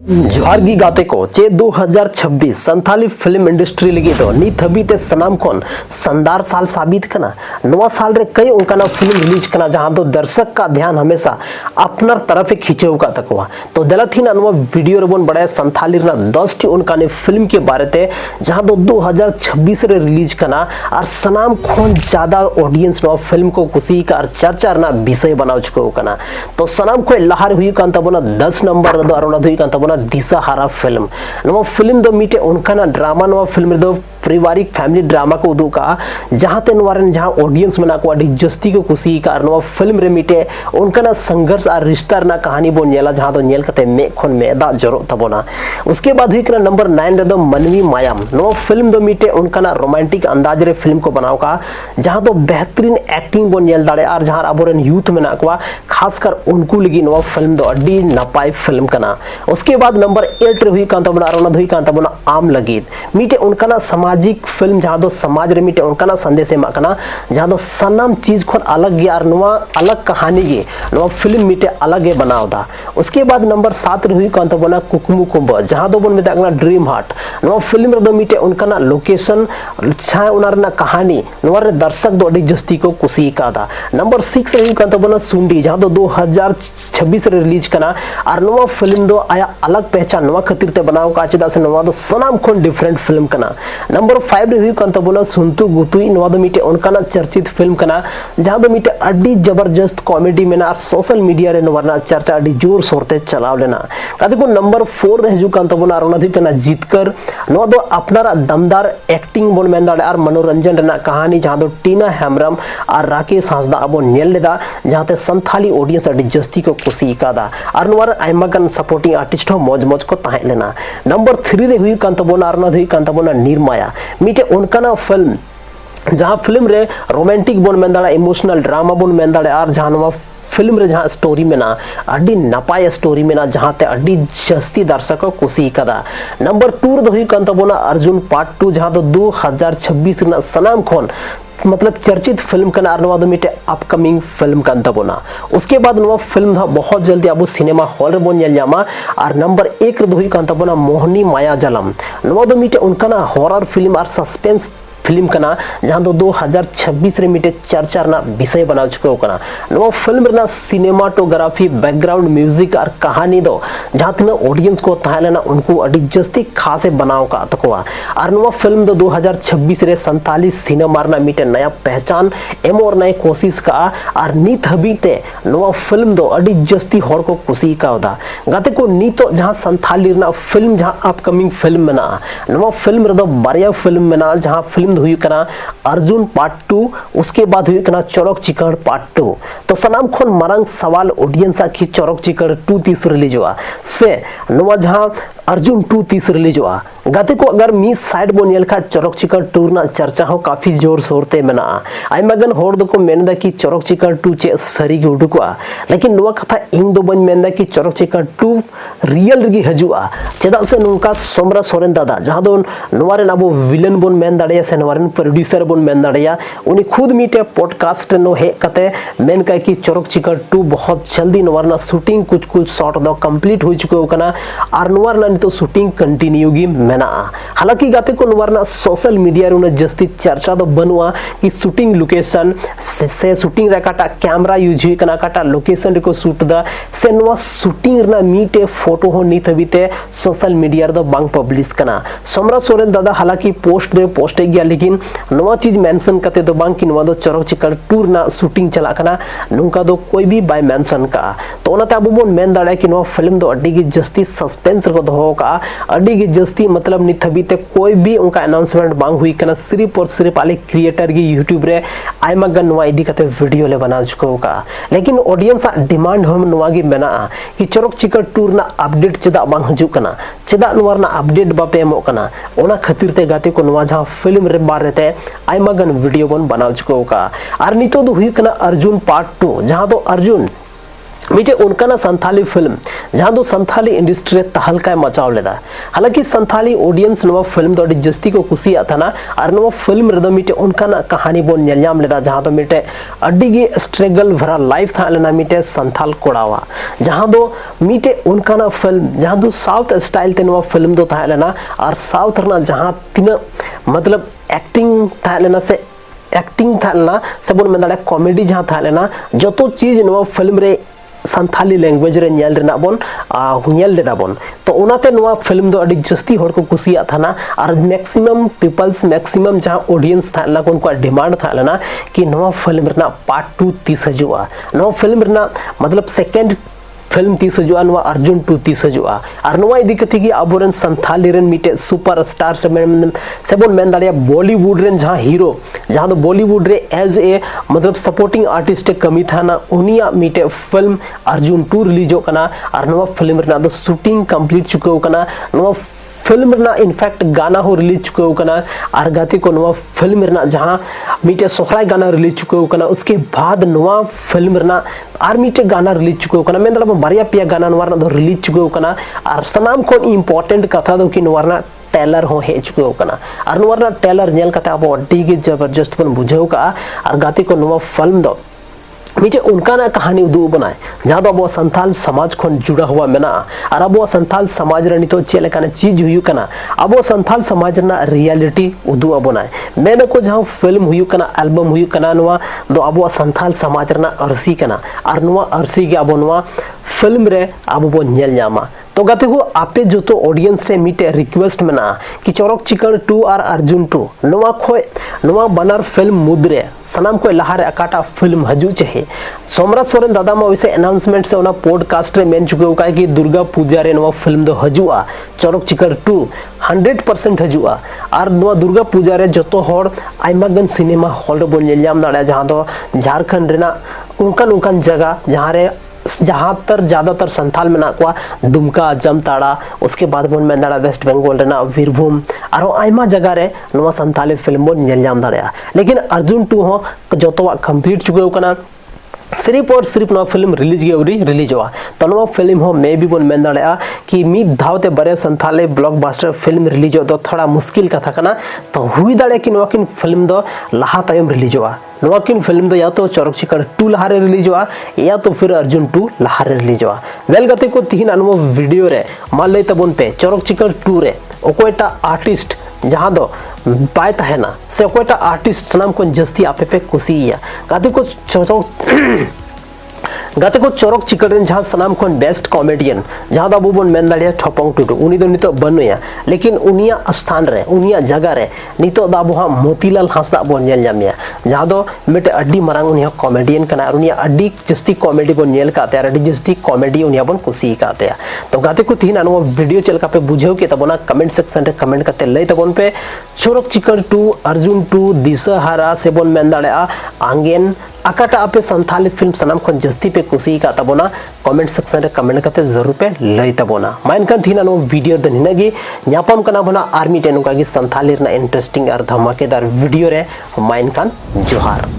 जोहार गी गाते को चे 2026 संथाली फिल्म इंडस्ट्री लगी तो नीत हबीते सनाम खन शानदार साल साबित करना नवा साल रे कई उनका फिल्म रिलीज करना जहां तो दर्शक का ध्यान हमेशा अपना तरफ खींचे का तकवा तो दलत ही ना वीडियो रे बन बड़ा संथाली रे 10 टी उनका फिल्म के बारे ते जहां तो 2026 रे रिलीज करना और सनाम खन ज्यादा ऑडियंस नो फिल्म को खुशी का चर्चा ना विषय बनाव चुको करना तो सनाम को लहर हुई कांता बना 10 नंबर दो अरुणा हुई कांता दिशा हारा फिल्म नवा फिल्म दो मीटे उनका ना ड्रामा नवा फिल्म दो पारिवारिक फैमिली ड्रामा को उदुका जहां ते नवारन जहां ऑडियंस मना को अडी जस्ती को खुशी का नवा फिल्म रे मीटे उनका ना संघर्ष और रिश्ता ना कहानी बो नेला जहां तो नेल कते मे खन में दा जरो तबोना उसके बाद हुई नंबर 9 रे दो मनवी मायाम नवा फिल्म दो मीटे उनका ना रोमांटिक अंदाज रे फिल्म को बनाओ का जहां तो बेहतरीन एक्टिंग बो नेल दाड़े और जहां अबोरन यूथ में को खासकर उनको लगी नवा फिल्म दो अडी नपाई फिल्म कना उसके बाद नंबर 8 रे हुई कांता बना अरुणा हुई कांता बना आम लगी मीटे उनका ना सामाजिक फिल्म जहां दो समाज रे मीटे उनका ना संदेश एमा कना जहां दो सनाम चीज खन अलग गे और नवा अलग कहानी गे नवा फिल्म मीटे अलग गे बनाव दा उसके बाद नंबर 7 रे हुई कांता बना कुकुमु कुंभ जहां दो बन मेता ड्रीम हार्ट नवा फिल्म रे दो मीटे उनका ना लोकेशन छाय उनार ना कहानी नवा रे दर्शक दो अडी जस्ती को खुशी का दा नंबर 6 रे हुई कांता बना सुंडी जहां दो 2026 रे रिलीज कना और नवा फिल्म दो आया अलग पहचान नवा खातिर ते बनाव का चदा से नवा दो सनाम खन डिफरेंट फिल्म कना नंबर 5 रे हुई कांता बोला सुनतु गुतुई नवा दो मीटे उनका ना चर्चित फिल्म कना जहां दो मीटे अड्डी जबरदस्त कॉमेडी में ना सोशल मीडिया रे नवरना चर्चा अड्डी जोर सोरते चलाव लेना कादे को नंबर 4 रे हजू कांता बोला अरुणा दी कना जीतकर नवा दो अपना दमदार एक्टिंग बोन मेंदाड़े और मनोरंजन रेना कहानी जहां दो टीना हेमब्रम और राकेश हांसदा अबो नेल लेदा जहां ते संथाली ऑडियंस अड्डी जस्ती को खुशी कादा और नवर आइमागन सपोर्टिंग आर्टिस्ट हो मौज मौज को ताहे लेना नंबर 3 रे हुई कांता बोला अरुणा दी कांता बोला निर्माया मीटे उनका ना फिल्म जहां फिल्म रे रोमांटिक बोन मेंदाड़ा इमोशनल ड्रामा बोन मेंदाड़े और जहां फिल्म रे जहां स्टोरी में ना अड्डी नपाय स्टोरी में ना जहां ते अड्डी जस्ती दर्शक खुशी कदा नंबर 2 रे हुई कांता बोला अर्जुन पार्ट 2 जहां तो 2026 रे सनाम खन मतलब चर्चित फिल्म का नारनवा मीटे अपकमिंग फिल्म का अंतबोना उसके बाद नवा फिल्म था बहुत जल्दी अब सिनेमा हॉल रे बोन जामा और नंबर 1 रे का अंतबोना मोहनी माया जलम नवा दो मीटे उनका ना हॉरर फिल्म और सस्पेंस फिल्म कना जहां दो 2026 रे मीटे चर्चा ना विषय बना चुको कना नवा फिल्म रे ना सिनेमाटोग्राफी बैकग्राउंड म्यूजिक और कहानी दो जहां तना ऑडियंस को तालेना उनको अडी जस्ती खासे बनाव का तकवा और नवा फिल्म दो 2026 रे 47 सिनेमा ना मीटे नया पहचान एम और नए कोशिश का और नीत हबीते नवा फिल्म दो अडी जस्ती हर को खुशी का होदा गाते को नीतो जहां संथाली ना फिल्म जहां अपकमिंग फिल्म में ना नवा फिल्म रे दो बारिया फिल्म में ना जहां फिल्म हुई कना अर्जुन पार्ट 2 उसके बाद हुई कना चौरक चिकड़ पार्ट 2 तो सनाम खन मारंग सवाल ऑडियंस की चौरक चिकड़ 2 तीस रिलीज हुआ से नवा जहां अर्जुन 2 तीस रिलीज हुआ गाते को अगर मी साइड बो नेल खा चौरक चिकड़ 2 ना चर्चा हो काफी जोर सोरते मेना आइमागन होड़ दो को मेनदा की चौरक चिकड़ 2 चे सरी गे उडुकवा लेकिन नवा कथा इंग दो बन मेनदा की चौरक चिकड़ 2 रियल रगी हजुआ चेदा से नुका सोमरा सोरेन दादा जहां दो नवा रे नाबो विलन बोन मेन दाड़े से नवारन प्रोड्यूसर बोन मेन दाड़िया उनी खुद मीटे पॉडकास्ट नो हे कते मेन का की चौरक चिकड़ 2 बहुत जल्दी नवारना शूटिंग कुछ शॉट दो कंप्लीट हो चुके कना और नवारना तो शूटिंग कंटिन्यू गी मेना हालांकि गाते को नवारना सोशल मीडिया रे जस्ती चर्चा दो बनवा कि शूटिंग लोकेशन से शूटिंग रे काटा कैमरा यूज हुई कना काटा लोकेशन रे को शूट दा से नवा शूटिंग रे ना मीटे फोटो हो नी थबीते सोशल मीडिया रे दो बांग पब्लिश कना समरा सोरेन दादा हालांकि पोस्ट गया लेकिन नवा चीज मेंशन करते तो बांग कि नवा दो चौरक चिकड़ टूर ना शूटिंग चला कना नुका दो कोई भी बाय मेंशन का तो ओनाते अब बोन मेन दाड़ा कि नवा फिल्म दो अड्डी की जस्ती सस्पेंस को दो का अड्डी की जस्ती मतलब नि थबीते कोई भी उनका अनाउंसमेंट बांग हुई कना सिर्फ और सिर्फ आले क्रिएटर की यूट्यूब रे आइमा गन नवा इदी कते वीडियो ले बना चुको का लेकिन ऑडियंस डिमांड हम नवा गी मेना कि चौरक चिकड़ टूर ना अपडेट चदा बांग हजू कना चदा नवा ना अपडेट बापे एमो कना ओना खातिर ते गाते को नवा जहां फिल्म रे बारे ते आइमागन वीडियो बन बनाव चुको का और नितो दो हुई कना अर्जुन पार्ट 2 जहां दो अर्जुन मीटे उनका संथाली फिल्म जहां दो संथाली इंडस्ट्री तहलका मचाव लेदा। हालांकि संथाली ऑडियंस नवा फिल्म दो जस्ती को कुसिया था ना और नवा फिल्म रेदो मीटे उनका कहानी बोन नेलनाम लेदा जहां दो मीटे अड्डी स्ट्रगल भरा लाइफ था लेना मीटे संथाल कोड़ावा जहां दो मीटे उनका फिल्म जहां दो साउथ स्टाइल ते नवा फिल्म दो था लेना और साउथ रना जहां तीन मतलब एक्टिंग था लेना से एक्टिंग था लेना सबन में दाड़ा कॉमेडी जहां था लेना जो तो चीज नवा फिल्म रे संथाली लैंग्वेज रे नेल रेना बोन नेल लेदा बोन तो उनाते नवा फिल्म दो अडी जस्ती होड़ को कुसिया था ना और मैक्सिमम पीपल्स मैक्सिमम जहां ऑडियंस था ला उनको डिमांड था लेना कि नवा फिल्म रेना पार्ट 2 तीस हजुआ नवा फिल्म रेना मतलब सेकंड फिल्म तीस हजुआ नवा अर्जुन 2 तीस हजुआ और नवा इदी कथि कि अबोरन संथाली रेन मीटे सुपरस्टार सेबन मेन दाड़िया बॉलीवुड रेन जहां हीरो जहां तो बॉलीवुड रे एज ए मतलब सपोर्टिंग आर्टिस्ट कमी था ना उनिया मीटे फिल्म अर्जुन 2 रिलीज होकना और नवा फिल्म रेना दो शूटिंग कंप्लीट चुके होकना नवा फिल्म रेना इनफैक्ट गाना हो रिलीज चुके होकना और गाती को नवा फिल्म रेना जहां मीटे सोहराय गाना रिलीज चुके होकना उसके बाद नवा फिल्म रेना और मीटे गाना रिलीज चुके होकना मैं मतलब बारिया पिया गाना नवा दो रिलीज चुके होकना और सनाम को इंपॉर्टेंट कथा दो कि नवा टेलर हो हे चुके होकना और नवा टेलर नेल कथा अब अड्डी के जबरदस्त बन बुझेव का और गाती को नवा फिल्म दो मीटे उनका कहानी उदू बनाए जहां अब संथाल समाज खन जुड़ा हुआ मेना और अब संथाल समाज रे नितो चेलेकाना चीज हुई कना अब संथाल समाज ना रियलिटी उदू बनाए मेन को जहां फिल्म हुई कना एल्बम हुई कना नवा दो अब संथाल समाज रे ना अरसी कना और नवा अरसी के अब नवा फिल्म रे अब बो नेल न्यामा तो गाते को आपे जो तो ऑडियंस रे मीटे रिक्वेस्ट में ना कि चोरक चिकन 2 और अर्जुन 2 नवा खोय नवा बनार फिल्म मुद्रे सनाम को लहारे अकाटा फिल्म हजू चाहे सोमराज सोरेन दादा मा वैसे अनाउंसमेंट से उना पॉडकास्ट रे मेन चुके का कि दुर्गा पूजा रे नवा फिल्म दो हजुआ चोरक चिकन 2 100% हजुआ और नवा दुर्गा पूजा रे जतो होड़ आइमागन सिनेमा हॉल रे बोन नेलयाम दाड़ा जहां दो झारखंड रेना उनकन जगह जहां रे जहां तर ज्यादातर संथाल में नाकुआ दुमका जमताड़ा उसके बाद बोन में दाड़ा वेस्ट बंगाल रेना वीरभूम और आइमा जगह रे नवा संथाली फिल्म बोन नेलयाम दाड़ा लेकिन अर्जुन 2 हो जतवा कंप्लीट चुके होकना सिर्फ और सिर्फ नवा फिल्म रिलीज हुआ तो नवा फिल्म हो मे भी बोन मेन दाड़ा कि मी धावते बड़े संथाले ब्लॉकबस्टर फिल्म रिलीज हो तो थोड़ा मुश्किल कथा कना तो हुई दाड़ा कि नवा किन फिल्म दो लहा तायम रिलीज हुआ नवा किन फिल्म दो या तो चोरक चिकन 2 लहारे रिलीज हुआ या तो फिर अर्जुन 2 लहारे रिलीज हुआ वेल गते को तीन अनुभव वीडियो रे मान लई तबन पे चोरक चिकन 2 रे ओकोटा आर्टिस्ट जहां दो पाए तहना से ओकोटा आर्टिस्ट सनाम को जस्ती आपे पे कुसिया गाते को चोरक चिकन जहां सनाम खन बेस्ट कॉमेडियन जहां दा बुबन मेन दाड़िया ठपंग टुडू उनी दो नितो बनुया लेकिन उनिया स्थान रे उनिया जगह रे नितो दा बुहा मोतीलाल हांसदा बोन नेल जामिया जहां दो मिटे अड्डी मरांग उनिया कॉमेडियन कना उनिया अड्डी जस्ती कॉमेडी बोन नेल काते अड्डी जस्ती कॉमेडी उनिया बोन कुसी काते तो गाते को तीन अनु वीडियो चल का पे बुझेव के तबना कमेंट सेक्शन रे कमेंट करते लई तबन पे चोरक चिकन 2 अर्जुन 2 दिशहारा से बोन मेन दाड़िया आंगेन अकाटा आपे संथाली फिल्म सनाम खन जस्ती पे कुसी का तबोना कमेंट सेक्शन रे कमेंट करते जरूर पे लई तबोना माइन kan थीना नो वीडियो दनिनगी न्यापम कना बना आर्मी टेनुका की संथाली रे इंटरेस्टिंग और धमाकेदार वीडियो रे माइन kan जोहार।